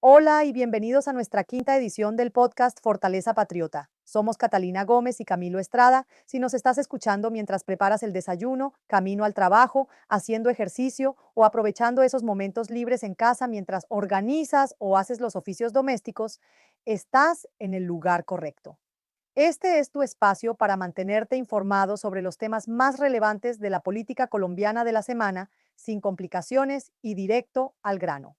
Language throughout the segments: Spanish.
Hola y bienvenidos a nuestra quinta edición del podcast Fortaleza Patriota. Somos Catalina Gómez y Camilo Estrada. Si nos estás escuchando mientras preparas el desayuno, camino al trabajo, haciendo ejercicio o aprovechando esos momentos libres en casa mientras organizas o haces los oficios domésticos, estás en el lugar correcto. Este es tu espacio para mantenerte informado sobre los temas más relevantes de la política colombiana de la semana, sin complicaciones y directo al grano.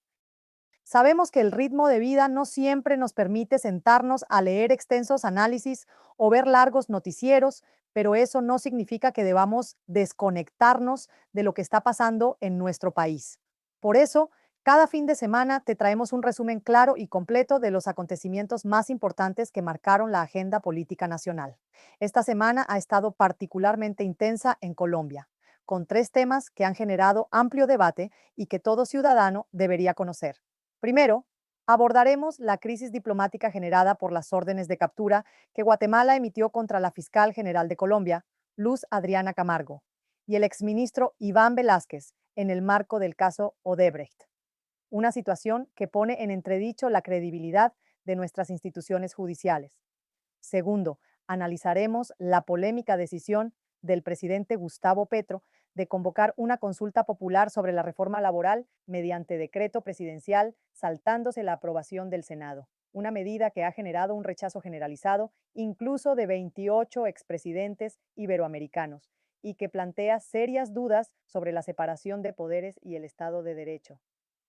Sabemos que el ritmo de vida no siempre nos permite sentarnos a leer extensos análisis o ver largos noticieros, pero eso no significa que debamos desconectarnos de lo que está pasando en nuestro país. Por eso, cada fin de semana te traemos un resumen claro y completo de los acontecimientos más importantes que marcaron la agenda política nacional. Esta semana ha estado particularmente intensa en Colombia, con tres temas que han generado amplio debate y que todo ciudadano debería conocer. Primero, abordaremos la crisis diplomática generada por las órdenes de captura que Guatemala emitió contra la fiscal general de Colombia, Luz Adriana Camargo, y el exministro Iván Velásquez en el marco del caso Odebrecht, una situación que pone en entredicho la credibilidad de nuestras instituciones judiciales. Segundo, analizaremos la polémica decisión del presidente Gustavo Petro de convocar una consulta popular sobre la reforma laboral mediante decreto presidencial, saltándose la aprobación del Senado, una medida que ha generado un rechazo generalizado, incluso de 28 expresidentes iberoamericanos, y que plantea serias dudas sobre la separación de poderes y el Estado de Derecho.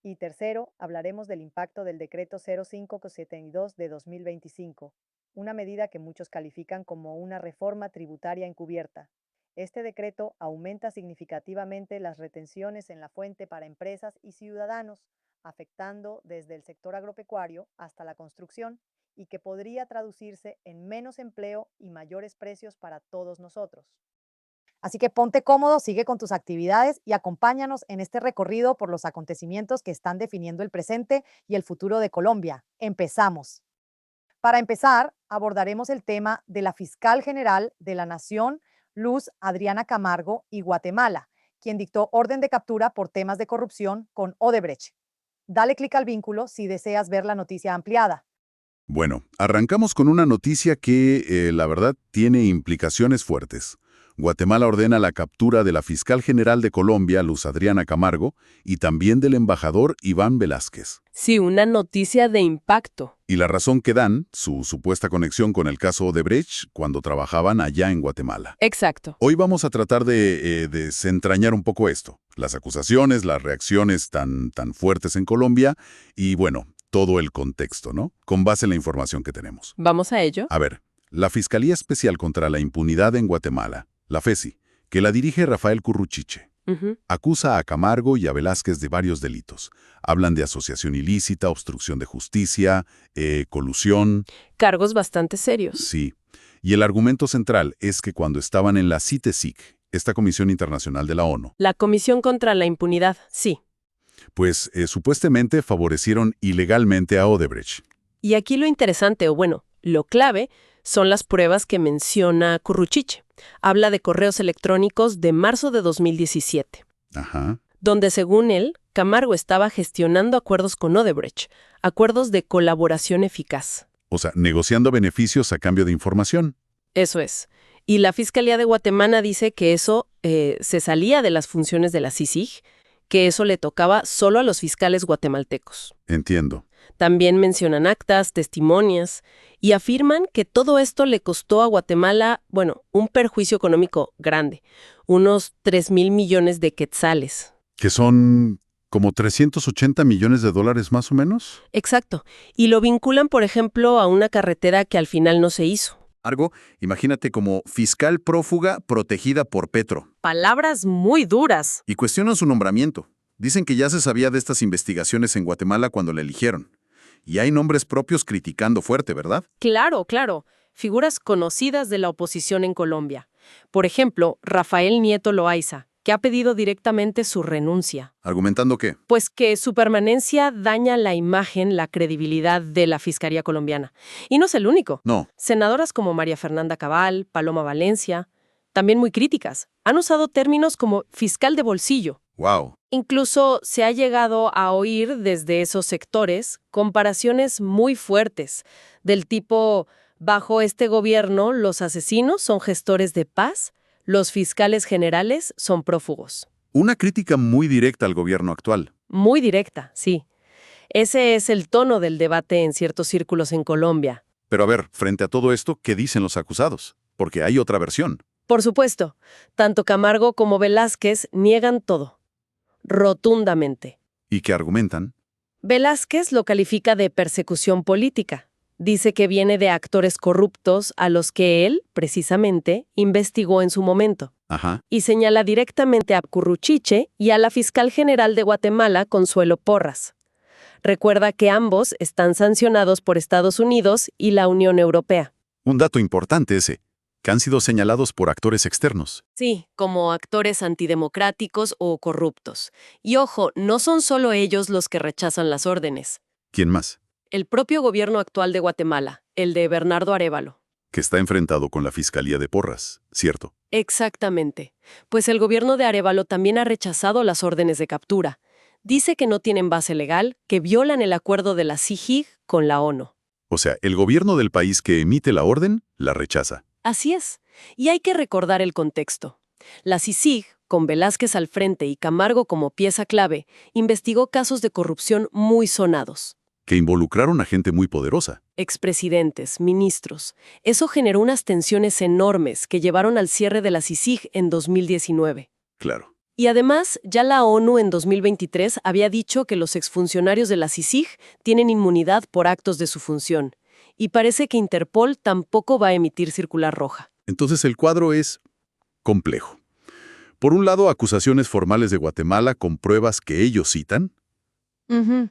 Y tercero, hablaremos del impacto del decreto 0572 de 2025, una medida que muchos califican como una reforma tributaria encubierta. Este decreto aumenta significativamente las retenciones en la fuente para empresas y ciudadanos, afectando desde el sector agropecuario hasta la construcción, y que podría traducirse en menos empleo y mayores precios para todos nosotros. Así que ponte cómodo, sigue con tus actividades y acompáñanos en este recorrido por los acontecimientos que están definiendo el presente y el futuro de Colombia. Empezamos. Para empezar, abordaremos el tema de la fiscal general de la Nación, Luz Adriana Camargo, y Guatemala, quien dictó orden de captura por temas de corrupción con Odebrecht. Dale clic al vínculo si deseas ver la noticia ampliada. Bueno, arrancamos con una noticia que, la verdad, tiene implicaciones fuertes. Guatemala ordena la captura de la fiscal general de Colombia, Luz Adriana Camargo, y también del embajador Iván Velásquez. Sí, una noticia de impacto. Y la razón que dan, su supuesta conexión con el caso Odebrecht cuando trabajaban allá en Guatemala. Exacto. Hoy vamos a tratar de desentrañar un poco esto, las acusaciones, las reacciones tan fuertes en Colombia y, bueno, todo el contexto, ¿no? Con base en la información que tenemos. ¿Vamos a ello? A ver, la Fiscalía Especial contra la Impunidad en Guatemala, la FESI, que la dirige Rafael Curruchiche, acusa a Camargo y a Velásquez de varios delitos. Hablan de asociación ilícita, obstrucción de justicia, colusión. Cargos bastante serios. Sí. Y el argumento central es que cuando estaban en la CITESIC, esta Comisión Internacional de la ONU, La Comisión contra la Impunidad, sí. pues supuestamente favorecieron ilegalmente a Odebrecht. Y aquí lo interesante, o bueno, lo clave, son las pruebas que menciona Curruchiche. Habla de correos electrónicos de marzo de 2017, Ajá. donde según él, Camargo estaba gestionando acuerdos con Odebrecht, acuerdos de colaboración eficaz. O sea, negociando beneficios a cambio de información. Eso es. Y la Fiscalía de Guatemala dice que eso se salía de las funciones de la CICIG, que eso le tocaba solo a los fiscales guatemaltecos. Entiendo. También mencionan actas, testimonios, y afirman que todo esto le costó a Guatemala, bueno, un perjuicio económico grande, unos 3,000 millones de quetzales. Que son como 380 millones de dólares más o menos. Exacto. Y lo vinculan, por ejemplo, a una carretera que al final no se hizo. Algo, imagínate como fiscal prófuga protegida por Petro. Palabras muy duras. Y cuestionan su nombramiento. Dicen que ya se sabía de estas investigaciones en Guatemala cuando la eligieron. Y hay nombres propios criticando fuerte, ¿verdad? Claro, claro. Figuras conocidas de la oposición en Colombia. Por ejemplo, Rafael Nieto Loaiza, que ha pedido directamente su renuncia. ¿Argumentando qué? Pues que su permanencia daña la imagen, la credibilidad de la Fiscalía colombiana. Y no es el único. No. Senadoras como María Fernanda Cabal, Paloma Valencia, también muy críticas, han usado términos como fiscal de bolsillo. ¡Wow! Incluso se ha llegado a oír desde esos sectores comparaciones muy fuertes, del tipo, bajo este gobierno, los asesinos son gestores de paz, los fiscales generales son prófugos. Una crítica muy directa al gobierno actual. Muy directa, sí. Ese es el tono del debate en ciertos círculos en Colombia. Pero a ver, frente a todo esto, ¿qué dicen los acusados? Porque hay otra versión. Por supuesto, tanto Camargo como Velázquez niegan todo. Rotundamente. ¿Y qué argumentan? Velázquez lo califica de persecución política. Dice que viene de actores corruptos a los que él, precisamente, investigó en su momento. Ajá. Y señala directamente a Curruchiche y a la fiscal general de Guatemala, Consuelo Porras. Recuerda que ambos están sancionados por Estados Unidos y la Unión Europea. Un dato importante ese, que han sido señalados por actores externos. Sí, como actores antidemocráticos o corruptos. Y ojo, no son solo ellos los que rechazan las órdenes. ¿Quién más? El propio gobierno actual de Guatemala, el de Bernardo Arévalo. Que está enfrentado con la Fiscalía de Porras, ¿cierto? Exactamente. Pues el gobierno de Arévalo también ha rechazado las órdenes de captura. Dice que no tienen base legal, que violan el acuerdo de la CIGIG con la ONU. O sea, el gobierno del país que emite la orden la rechaza. Así es. Y hay que recordar el contexto. La CICIG, con Velázquez al frente y Camargo como pieza clave, investigó casos de corrupción muy sonados. Que involucraron a gente muy poderosa. Expresidentes, ministros. Eso generó unas tensiones enormes que llevaron al cierre de la CICIG en 2019. Claro. Y además, ya la ONU en 2023 había dicho que los exfuncionarios de la CICIG tienen inmunidad por actos de su función. Y parece que Interpol tampoco va a emitir circular roja. Entonces el cuadro es complejo. Por un lado, acusaciones formales de Guatemala con pruebas que ellos citan.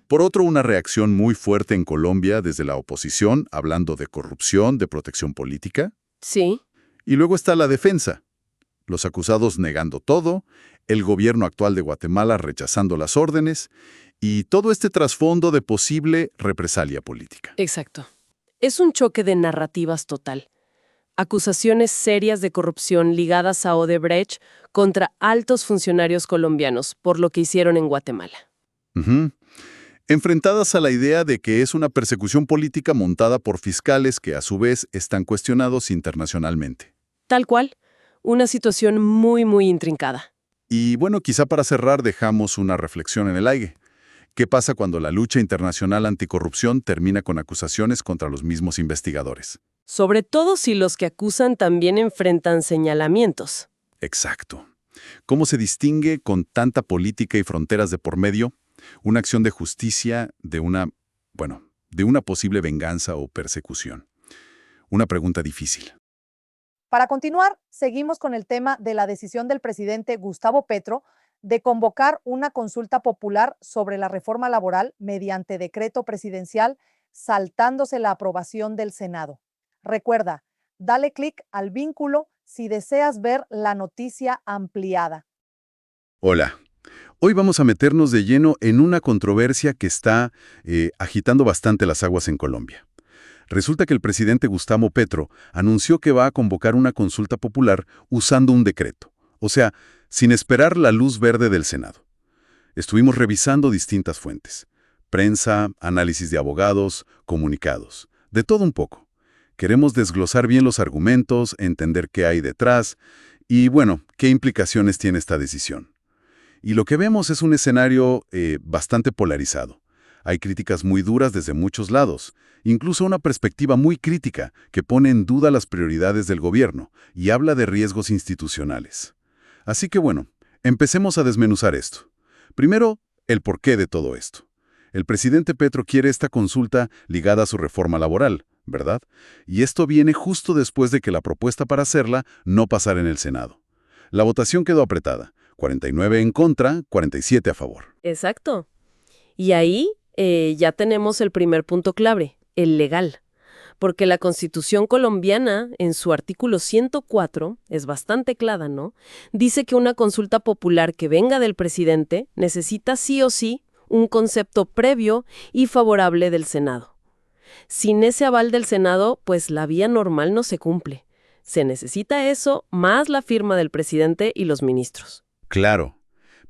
Por otro, una reacción muy fuerte en Colombia desde la oposición, hablando de corrupción, de protección política. Sí. Y luego está la defensa. Los acusados negando todo, el gobierno actual de Guatemala rechazando las órdenes y todo este trasfondo de posible represalia política. Exacto. Es un choque de narrativas total. Acusaciones serias de corrupción ligadas a Odebrecht contra altos funcionarios colombianos por lo que hicieron en Guatemala. Ujú. Enfrentadas a la idea de que es una persecución política montada por fiscales que a su vez están cuestionados internacionalmente. Tal cual. Una situación muy, muy intrincada. Y bueno, quizá para cerrar dejamos una reflexión en el aire. ¿Qué pasa cuando la lucha internacional anticorrupción termina con acusaciones contra los mismos investigadores? Sobre todo si los que acusan también enfrentan señalamientos. Exacto. ¿Cómo se distingue con tanta política y fronteras de por medio una acción de justicia de una posible venganza o persecución? Una pregunta difícil. Para continuar, seguimos con el tema de la decisión del presidente Gustavo Petro de convocar una consulta popular sobre la reforma laboral mediante decreto presidencial, saltándose la aprobación del Senado. Recuerda, dale clic al vínculo si deseas ver la noticia ampliada. Hola. Hoy vamos a meternos de lleno en una controversia que está agitando bastante las aguas en Colombia. Resulta que el presidente Gustavo Petro anunció que va a convocar una consulta popular usando un decreto, o sea, sin esperar la luz verde del Senado. Estuvimos revisando distintas fuentes: prensa, análisis de abogados, comunicados, de todo un poco. Queremos desglosar bien los argumentos, entender qué hay detrás y, bueno, qué implicaciones tiene esta decisión. Y lo que vemos es un escenario bastante polarizado. Hay críticas muy duras desde muchos lados, incluso una perspectiva muy crítica que pone en duda las prioridades del gobierno y habla de riesgos institucionales. Así que bueno, empecemos a desmenuzar esto. Primero, el porqué de todo esto. El presidente Petro quiere esta consulta ligada a su reforma laboral, ¿verdad? Y esto viene justo después de que la propuesta para hacerla no pasara en el Senado. La votación quedó apretada, 49 en contra, 47 a favor. Exacto. Y ahí ya tenemos el primer punto clave, el legal. Porque la Constitución colombiana, en su artículo 104, es bastante clara, ¿no? Dice que una consulta popular que venga del presidente necesita sí o sí un concepto previo y favorable del Senado. Sin ese aval del Senado, pues la vía normal no se cumple. Se necesita eso más la firma del presidente y los ministros. Claro.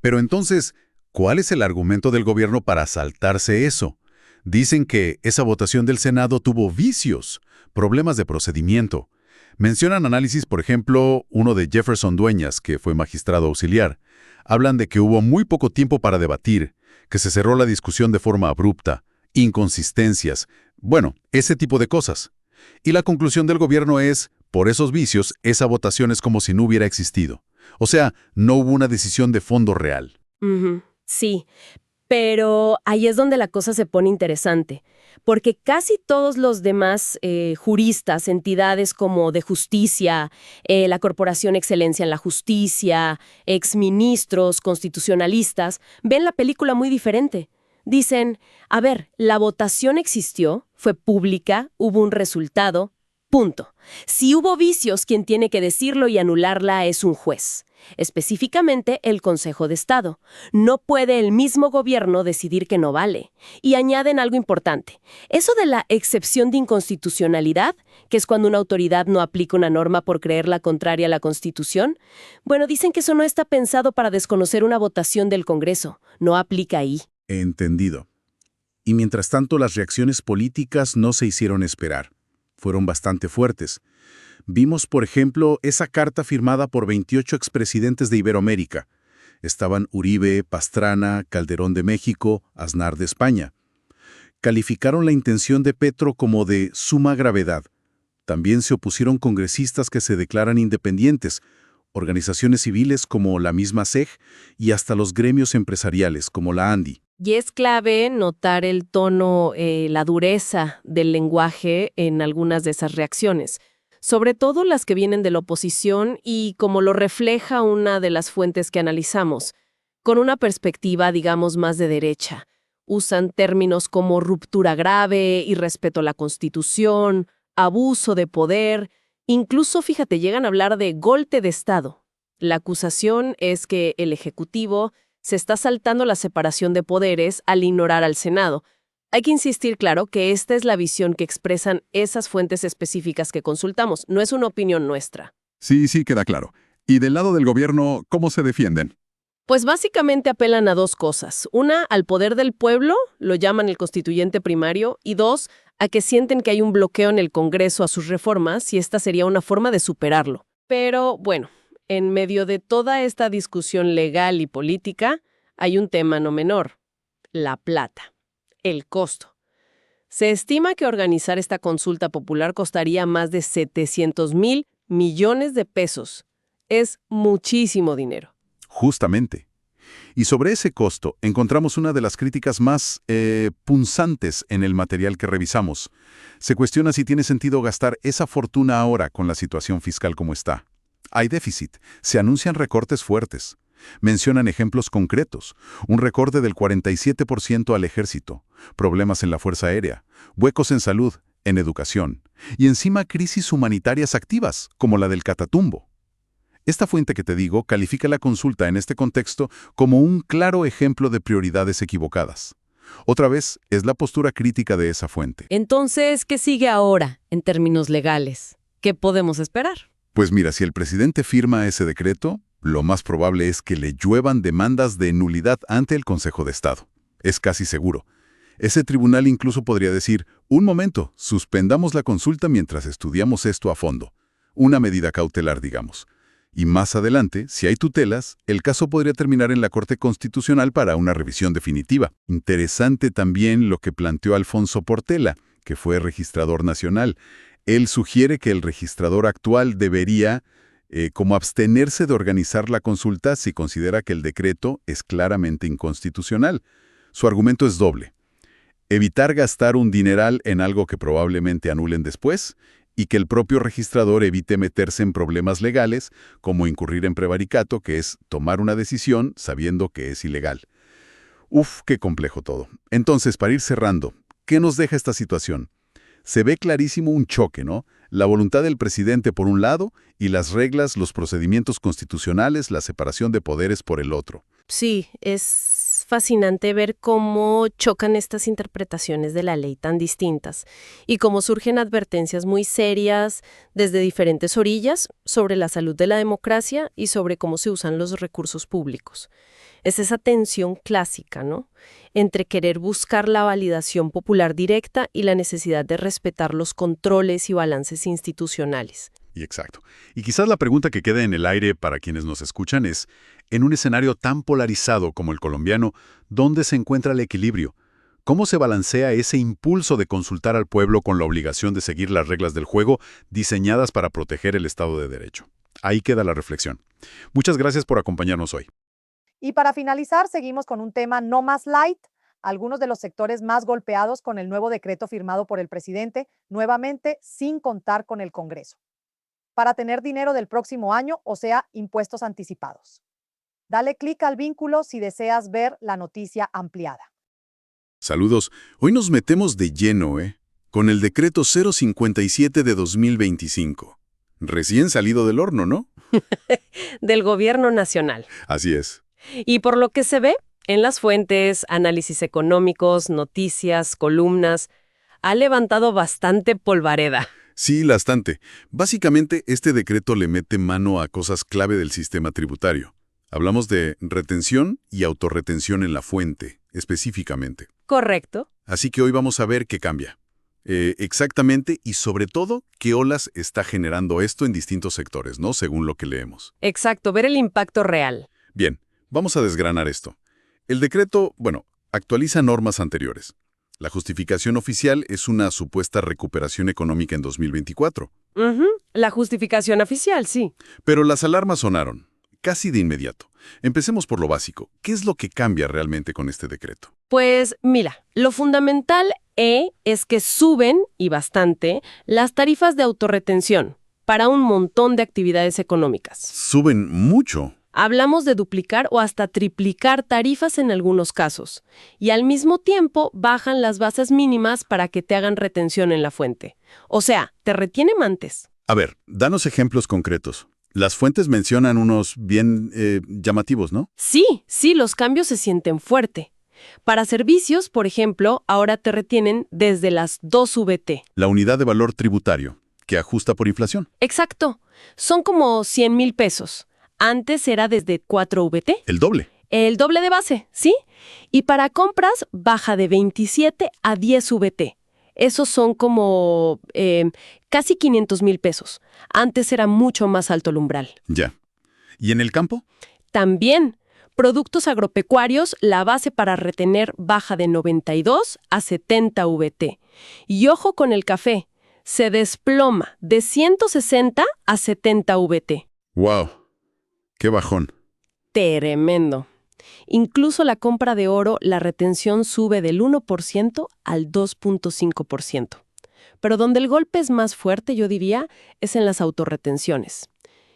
Pero entonces, ¿cuál es el argumento del gobierno para saltarse eso? Dicen que esa votación del Senado tuvo vicios, problemas de procedimiento. Mencionan análisis, por ejemplo, uno de Jefferson Dueñas, que fue magistrado auxiliar. Hablan de que hubo muy poco tiempo para debatir, que se cerró la discusión de forma abrupta, inconsistencias, bueno, ese tipo de cosas. Y la conclusión del gobierno es, por esos vicios, esa votación es como si no hubiera existido. O sea, no hubo una decisión de fondo real. Sí, pero ahí es donde la cosa se pone interesante, porque casi todos los demás juristas, entidades como de justicia, la Corporación Excelencia en la Justicia, exministros, constitucionalistas, ven la película muy diferente. Dicen, a ver, la votación existió, fue pública, hubo un resultado, punto. Si hubo vicios, quien tiene que decirlo y anularla es un juez. Específicamente el Consejo de Estado. No puede el mismo gobierno decidir que no vale. Y añaden algo importante. Eso de la excepción de inconstitucionalidad, que es cuando una autoridad no aplica una norma por creerla contraria a la Constitución, bueno, dicen que eso no está pensado para desconocer una votación del Congreso. No aplica ahí. Entendido. Y mientras tanto, las reacciones políticas no se hicieron esperar. Fueron bastante fuertes. Vimos, por ejemplo, esa carta firmada por 28 expresidentes de Iberoamérica. Estaban Uribe, Pastrana, Calderón de México, Aznar de España. Calificaron la intención de Petro como de suma gravedad. También se opusieron congresistas que se declaran independientes, organizaciones civiles como la misma SEG y hasta los gremios empresariales como la ANDI. Y es clave notar el tono, la dureza del lenguaje en algunas de esas reacciones, sobre todo las que vienen de la oposición y como lo refleja una de las fuentes que analizamos, con una perspectiva, digamos, más de derecha. Usan términos como ruptura grave, irrespeto a la Constitución, abuso de poder, incluso, fíjate, llegan a hablar de golpe de Estado. La acusación es que el Ejecutivo se está saltando la separación de poderes al ignorar al Senado. Hay que insistir, claro, que esta es la visión que expresan esas fuentes específicas que consultamos, no es una opinión nuestra. Sí, queda claro. ¿Y del lado del gobierno, cómo se defienden? Pues básicamente apelan a dos cosas. Una, al poder del pueblo, lo llaman el constituyente primario, y dos, a que sienten que hay un bloqueo en el Congreso a sus reformas y esta sería una forma de superarlo. Pero, bueno, en medio de toda esta discusión legal y política, hay un tema no menor: la plata, el costo. Se estima que organizar esta consulta popular costaría más de 700,000 millones de pesos. Es muchísimo dinero. Justamente. Y sobre ese costo, encontramos una de las críticas más punzantes en el material que revisamos. Se cuestiona si tiene sentido gastar esa fortuna ahora con la situación fiscal como está. Hay déficit, se anuncian recortes fuertes. Mencionan ejemplos concretos, un recorte del 47% al ejército, problemas en la Fuerza Aérea, huecos en salud, en educación, y encima crisis humanitarias activas, como la del Catatumbo. Esta fuente que te digo califica la consulta en este contexto como un claro ejemplo de prioridades equivocadas. Otra vez, es la postura crítica de esa fuente. Entonces, ¿qué sigue ahora, en términos legales? ¿Qué podemos esperar? Pues mira, si el presidente firma ese decreto, lo más probable es que le lluevan demandas de nulidad ante el Consejo de Estado. Es casi seguro. Ese tribunal incluso podría decir, un momento, suspendamos la consulta mientras estudiamos esto a fondo. Una medida cautelar, digamos. Y más adelante, si hay tutelas, el caso podría terminar en la Corte Constitucional para una revisión definitiva. Interesante también lo que planteó Alfonso Portela, que fue registrador nacional. Él sugiere que el registrador actual debería como abstenerse de organizar la consulta si considera que el decreto es claramente inconstitucional. Su argumento es doble: evitar gastar un dineral en algo que probablemente anulen después, y que el propio registrador evite meterse en problemas legales, como incurrir en prevaricato, que es tomar una decisión sabiendo que es ilegal. Uf, qué complejo todo. Entonces, para ir cerrando, ¿qué nos deja esta situación? Se ve clarísimo un choque, ¿no? La voluntad del presidente por un lado y las reglas, los procedimientos constitucionales, la separación de poderes por el otro. Sí, es es fascinante ver cómo chocan estas interpretaciones de la ley tan distintas y cómo surgen advertencias muy serias desde diferentes orillas sobre la salud de la democracia y sobre cómo se usan los recursos públicos. Es esa tensión clásica, ¿no?, entre querer buscar la validación popular directa y la necesidad de respetar los controles y balances institucionales. Y exacto. Y quizás la pregunta que queda en el aire para quienes nos escuchan es, en un escenario tan polarizado como el colombiano, ¿dónde se encuentra el equilibrio? ¿Cómo se balancea ese impulso de consultar al pueblo con la obligación de seguir las reglas del juego diseñadas para proteger el Estado de Derecho? Ahí queda la reflexión. Muchas gracias por acompañarnos hoy. Y para finalizar, seguimos con un tema no más light. Algunos de los sectores más golpeados con el nuevo decreto firmado por el presidente, nuevamente sin contar con el Congreso, para tener dinero del próximo año, o sea, impuestos anticipados. Dale clic al vínculo si deseas ver la noticia ampliada. Saludos. Hoy nos metemos de lleno, con el decreto 057 de 2025. Recién salido del horno, ¿no? Del Gobierno Nacional. Así es. Y por lo que se ve en las fuentes, análisis económicos, noticias, columnas, ha levantado bastante polvareda. Sí, bastante. Básicamente, este decreto le mete mano a cosas clave del sistema tributario. Hablamos de retención y autorretención en la fuente, específicamente. Correcto. Así que hoy vamos a ver qué cambia. Exactamente y sobre todo, qué olas está generando esto en distintos sectores, ¿no? Según lo que leemos. Exacto, ver el impacto real. Bien, vamos a desgranar esto. El decreto, actualiza normas anteriores. La justificación oficial es una supuesta recuperación económica en 2024. La justificación oficial, sí. Pero las alarmas sonaron, casi de inmediato. Empecemos por lo básico. ¿Qué es lo que cambia realmente con este decreto? Pues mira, lo fundamental es que suben, y bastante, las tarifas de autorretención para un montón de actividades económicas. Suben mucho. Hablamos de duplicar o hasta triplicar tarifas en algunos casos. Y al mismo tiempo bajan las bases mínimas para que te hagan retención en la fuente. O sea, te retienen antes. A ver, danos ejemplos concretos. Las fuentes mencionan unos bien llamativos, ¿no? Sí, los cambios se sienten fuerte. Para servicios, por ejemplo, ahora te retienen desde las 2 VT. La unidad de valor tributario, que ajusta por inflación. Exacto. Son como 100,000 pesos. Antes era desde 4 VT. El doble. El doble de base, ¿sí? Y para compras baja de 27 a 10 VT. Esos son como casi 500,000 pesos. Antes era mucho más alto el umbral. Ya. ¿Y en el campo? También, productos agropecuarios, la base para retener baja de 92 a 70 VT. Y ojo con el café, se desploma de 160 a 70 VT. ¡Wow! ¡Qué bajón! Tremendo. Incluso la compra de oro, la retención sube del 1% al 2.5%. Pero donde el golpe es más fuerte, yo diría, es en las autorretenciones.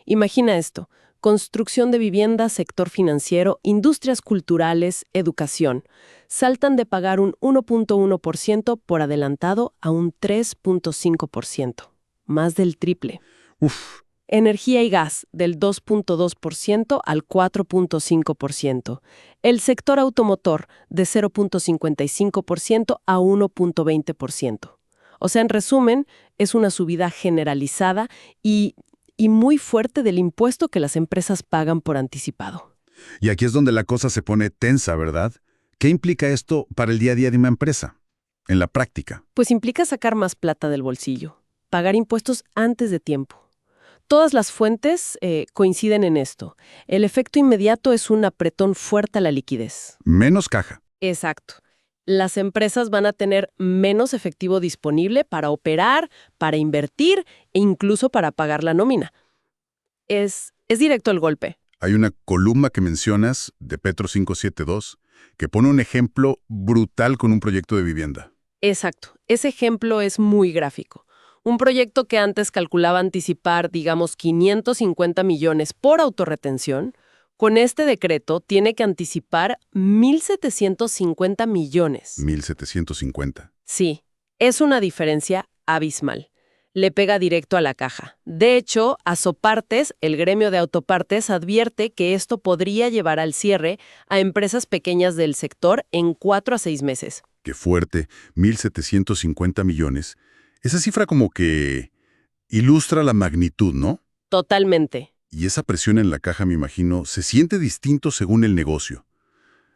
Imagina esto: construcción de viviendas, sector financiero, industrias culturales, educación. Saltan de pagar un 1.1% por adelantado a un 3.5%. Más del triple. Uf. Energía y gas, del 2.2% al 4.5%. El sector automotor, de 0.55% a 1.20%. O sea, en resumen, es una subida generalizada y muy fuerte del impuesto que las empresas pagan por anticipado. Y aquí es donde la cosa se pone tensa, ¿verdad? ¿Qué implica esto para el día a día de una empresa? En la práctica. Pues implica sacar más plata del bolsillo, pagar impuestos antes de tiempo. Todas las fuentes coinciden en esto. El efecto inmediato es un apretón fuerte a la liquidez. Menos caja. Exacto. Las empresas van a tener menos efectivo disponible para operar, para invertir e incluso para pagar la nómina. Es directo el golpe. Hay una columna que mencionas de Petro 572 que pone un ejemplo brutal con un proyecto de vivienda. Exacto. Ese ejemplo es muy gráfico. Un proyecto que antes calculaba anticipar, digamos, 550 millones por autorretención, con este decreto tiene que anticipar 1.750 millones. 1.750. Sí, es una diferencia abismal. le pega directo a la caja. De hecho, Asopartes, el gremio de autopartes, advierte que esto podría llevar al cierre a empresas pequeñas del sector en 4 a 6 meses. Qué fuerte, 1.750 millones. Esa cifra como que ilustra la magnitud, ¿no? Totalmente. Y esa presión en la caja, me imagino, se siente distinto según el negocio.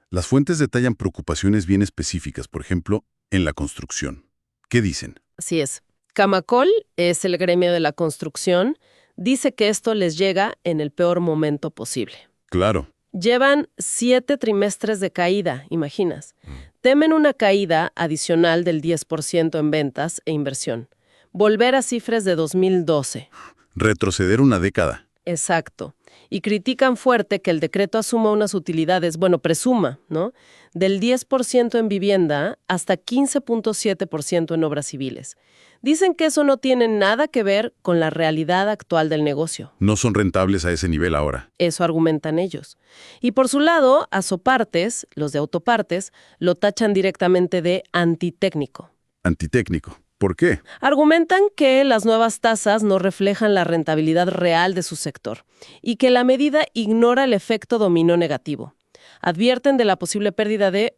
Las fuentes detallan preocupaciones bien específicas, por ejemplo, en la construcción. ¿Qué dicen? Así es. Camacol es el gremio de la construcción. Dice que esto les llega en el peor momento posible. Claro. Llevan 7 trimestres de caída, imaginas. Temen una caída adicional del 10% en ventas e inversión. Volver a cifras de 2012. Retroceder una década. Exacto. Y critican fuerte que el decreto asuma unas utilidades, presuma, ¿no? Del 10% en vivienda hasta 15.7% en obras civiles. Dicen que eso no tiene nada que ver con la realidad actual del negocio. No son rentables a ese nivel ahora. Eso argumentan ellos. Y por su lado, Asopartes, los de autopartes, lo tachan directamente de antitécnico. Antitécnico. ¿Por qué? Argumentan que las nuevas tasas no reflejan la rentabilidad real de su sector y que la medida ignora el efecto dominó negativo. Advierten de la posible pérdida de,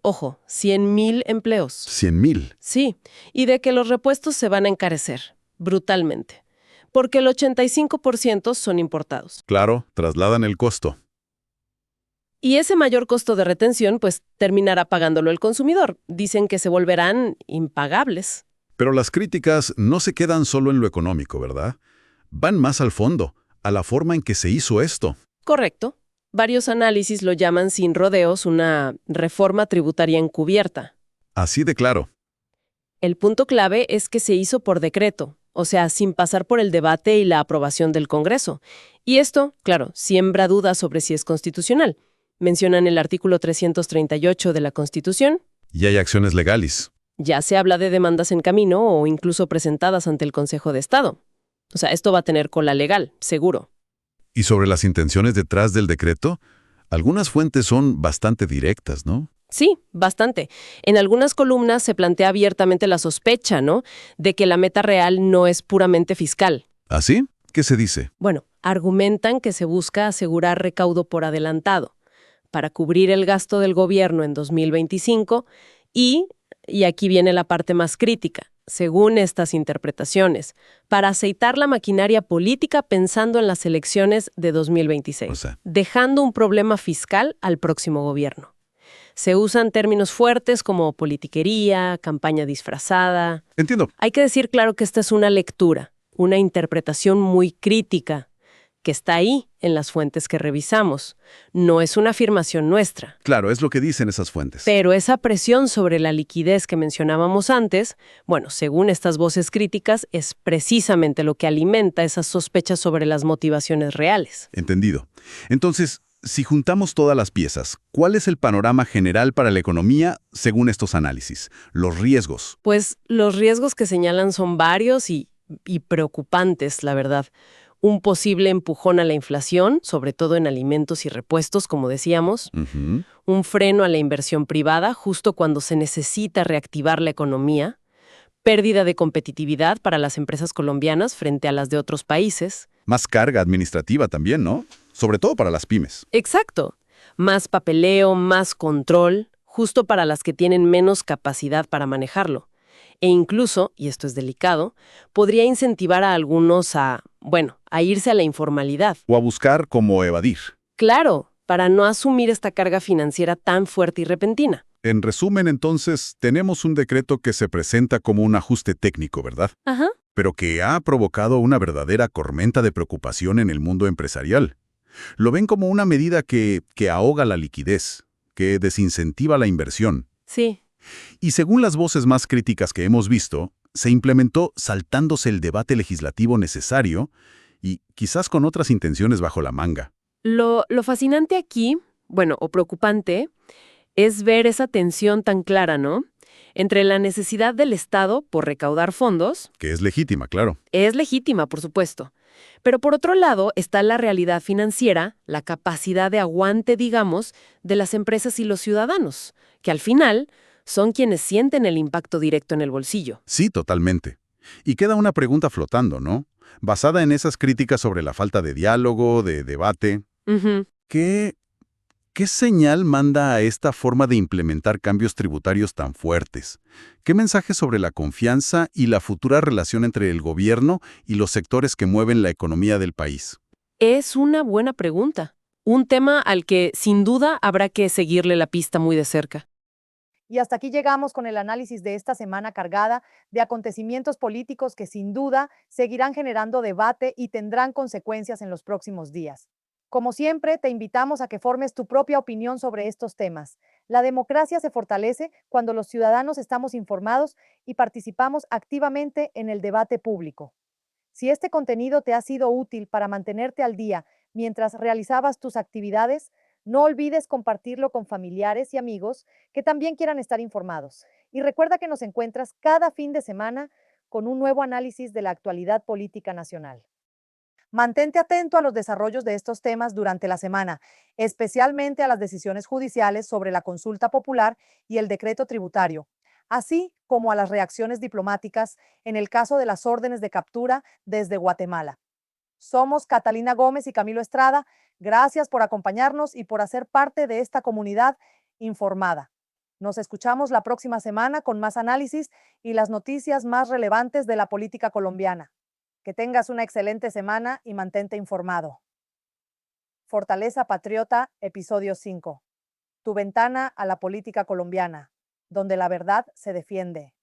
100,000 empleos. 100,000. Sí, y de que los repuestos se van a encarecer, brutalmente, porque el 85% son importados. Claro, trasladan el costo. Y ese mayor costo de retención, terminará pagándolo el consumidor. Dicen que se volverán impagables. Pero las críticas no se quedan solo en lo económico, ¿verdad? Van más al fondo, a la forma en que se hizo esto. Correcto. Varios análisis lo llaman sin rodeos una reforma tributaria encubierta. Así de claro. El punto clave es que se hizo por decreto, o sea, sin pasar por el debate y la aprobación del Congreso. Y esto, claro, siembra dudas sobre si es constitucional. Mencionan el artículo 338 de la Constitución. Y hay acciones legales. Ya se habla de demandas en camino o incluso presentadas ante el Consejo de Estado. O sea, esto va a tener cola legal, seguro. Y sobre las intenciones detrás del decreto, algunas fuentes son bastante directas, ¿no? Sí, bastante. En algunas columnas se plantea abiertamente la sospecha, ¿no?, de que la meta real no es puramente fiscal. ¿Así? ¿Qué se dice? Bueno, argumentan que se busca asegurar recaudo por adelantado para cubrir el gasto del gobierno en 2025 y aquí viene la parte más crítica, según estas interpretaciones, para aceitar la maquinaria política pensando en las elecciones de 2026, O sea, dejando un problema fiscal al próximo gobierno. Se usan términos fuertes como politiquería, campaña disfrazada. entiendo. Hay que decir claro que esta es una lectura, una interpretación muy crítica, que está ahí en las fuentes que revisamos. No es una afirmación nuestra. Claro, es lo que dicen esas fuentes. Pero esa presión sobre la liquidez que mencionábamos antes, según estas voces críticas, es precisamente lo que alimenta esas sospechas sobre las motivaciones reales. Entendido. Entonces, si juntamos todas las piezas, ¿cuál es el panorama general para la economía según estos análisis? Los riesgos. Pues los riesgos que señalan son varios y preocupantes, la verdad. Un posible empujón a la inflación, sobre todo en alimentos y repuestos, como decíamos. Ujú. Un freno a la inversión privada, justo cuando se necesita reactivar la economía. Pérdida de competitividad para las empresas colombianas frente a las de otros países. Más carga administrativa también, ¿no? Sobre todo para las pymes. Exacto. Más papeleo, más control, justo para las que tienen menos capacidad para manejarlo. E incluso, y esto es delicado, podría incentivar a algunos a irse a la informalidad. O a buscar cómo evadir. Claro, para no asumir esta carga financiera tan fuerte y repentina. En resumen, entonces, tenemos un decreto que se presenta como un ajuste técnico, ¿verdad? Ajá. Pero que ha provocado una verdadera tormenta de preocupación en el mundo empresarial. Lo ven como una medida que ahoga la liquidez, que desincentiva la inversión. Sí. Y según las voces más críticas que hemos visto, se implementó saltándose el debate legislativo necesario y quizás con otras intenciones bajo la manga. Lo fascinante aquí, o preocupante, es ver esa tensión tan clara, ¿no?, entre la necesidad del Estado por recaudar fondos. Que es legítima, claro. Es legítima, por supuesto. Pero por otro lado está la realidad financiera, la capacidad de aguante, digamos, de las empresas y los ciudadanos, que al final son quienes sienten el impacto directo en el bolsillo. Sí, totalmente. Y queda una pregunta flotando, ¿no? Basada en esas críticas sobre la falta de diálogo, de debate. Ujú. ¿Qué, qué señal manda a esta forma de implementar cambios tributarios tan fuertes? ¿Qué mensaje sobre la confianza y la futura relación entre el gobierno y los sectores que mueven la economía del país? Es una buena pregunta. Un tema al que, sin duda, habrá que seguirle la pista muy de cerca. Y hasta aquí llegamos con el análisis de esta semana cargada de acontecimientos políticos que sin duda seguirán generando debate y tendrán consecuencias en los próximos días. Como siempre, te invitamos a que formes tu propia opinión sobre estos temas. La democracia se fortalece cuando los ciudadanos estamos informados y participamos activamente en el debate público. Si este contenido te ha sido útil para mantenerte al día mientras realizabas tus actividades, no olvides compartirlo con familiares y amigos que también quieran estar informados. Y recuerda que nos encuentras cada fin de semana con un nuevo análisis de la actualidad política nacional. Mantente atento a los desarrollos de estos temas durante la semana, especialmente a las decisiones judiciales sobre la consulta popular y el decreto tributario, así como a las reacciones diplomáticas en el caso de las órdenes de captura desde Guatemala. Somos Catalina Gómez y Camilo Estrada. Gracias por acompañarnos y por hacer parte de esta comunidad informada. Nos escuchamos la próxima semana con más análisis y las noticias más relevantes de la política colombiana. Que tengas una excelente semana y mantente informado. Fortaleza Patriota, episodio 5. Tu ventana a la política colombiana, donde la verdad se defiende.